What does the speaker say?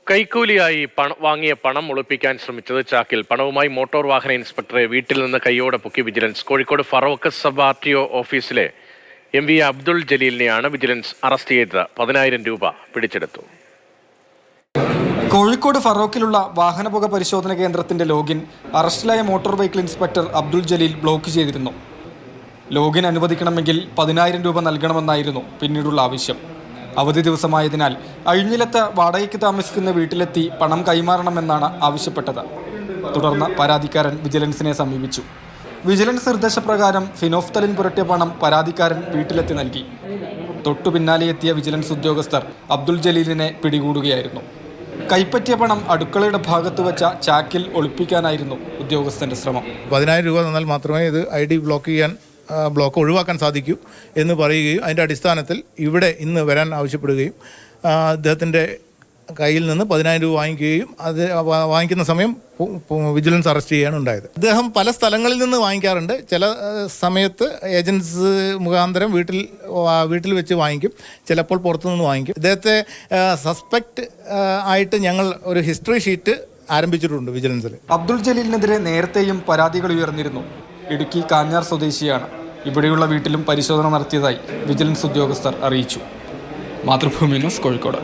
കൈക്കൂലിയായി വാങ്ങിയ പണം ഒളിപ്പിക്കാൻ ശ്രമിച്ചത് ചാക്കിൽ. പണവുമായി മോട്ടോർ വാഹന ഇൻസ്പെക്ടറെ വീട്ടിൽ നിന്ന് കൈയോടെ പൊക്കി vigilance. Kozhikode Feroke sub RTO ഓഫീസിലെ MV അബ്ദുൾ ജലീലിനെയാണ് വിജിലൻസ് അറസ്റ്റ് ചെയ്തത്. 10,000 രൂപ പിടിച്ചെടുത്തു. കോഴിക്കോട് ഫറോക്കിലുള്ള വാഹനപുക പരിശോധന കേന്ദ്രത്തിന്റെ ലോഗിൻ അറസ്റ്റിലായ motor vehicle inspector Abdul Jaleel block ചെയ്തിരുന്നു. ലോഗിൻ അനുവദിക്കണമെങ്കിൽ 10,000 രൂപ നൽകണമെന്നായിരുന്നു പിന്നീടുള്ള ആവശ്യം. അവധി ദിവസമായതിനാൽ അഴിഞ്ഞിലത്ത് വാടകയ്ക്ക് താമസിക്കുന്ന വീട്ടിലെത്തി പണം കൈമാറണമെന്നാണ് ആവശ്യപ്പെട്ടത്. തുടർന്ന് പരാതിക്കാരൻ വിജിലൻസിനെ സമീപിച്ചു. വിജിലൻസ് നിർദ്ദേശപ്രകാരം ഫിനോഫ്തലിൻ പുരട്ടിയ പണം പരാതിക്കാരൻ വീട്ടിലെത്തി നൽകി. തൊട്ടു പിന്നാലെ എത്തിയ വിജിലൻസ് ഉദ്യോഗസ്ഥർ അബ്ദുൾ ജലീലിനെ പിടികൂടുകയായിരുന്നു. കൈപ്പറ്റിയ പണം അടുക്കളയുടെ ഭാഗത്ത് വെച്ച ചാക്കിൽ ഒളിപ്പിക്കാനായിരുന്നു ഉദ്യോഗസ്ഥന്റെ ശ്രമം. 10,000 രൂപ തന്നാൽ മാത്രമേ ഇത് ID ബ്ലോക്ക് ഒഴിവാക്കാൻ സാധിക്കൂ എന്ന് പറയുകയും അതിൻ്റെ അടിസ്ഥാനത്തിൽ ഇവിടെ ഇന്ന് വരാൻ ആവശ്യപ്പെടുകയും അദ്ദേഹത്തിൻ്റെ കയ്യിൽ നിന്ന് 10,000 രൂപ വാങ്ങിക്കുകയും അത് വാങ്ങിക്കുന്ന സമയം വിജിലൻസ് അറസ്റ്റ് ചെയ്യുകയാണ് ഉണ്ടായത്. അദ്ദേഹം പല സ്ഥലങ്ങളിൽ നിന്ന് വാങ്ങിക്കാറുണ്ട്. ചില സമയത്ത് ഏജൻസ് മുഖാന്തരം വീട്ടിൽ വെച്ച് വാങ്ങിക്കും, ചിലപ്പോൾ പുറത്തുനിന്ന് വാങ്ങിക്കും. ഇദ്ദേഹത്തെ സസ്പെക്റ്റ് ആയിട്ട് ഞങ്ങൾ ഒരു ഹിസ്റ്ററി ഷീറ്റ് ആരംഭിച്ചിട്ടുണ്ട് വിജിലൻസിൽ. അബ്ദുൾ ജലീലിനെതിരെ നേരത്തെയും പരാതികൾ ഉയർന്നിരുന്നു. ഇടുക്കി കാഞ്ഞാർ സ്വദേശിയാണ്. ഇവിടെയുള്ള വീട്ടിലും പരിശോധന നടത്തിയതായി വിജിലൻസ് ഉദ്യോഗസ്ഥർ അറിയിച്ചു. മാതൃഭൂമി ന്യൂസ്, കോഴിക്കോട്.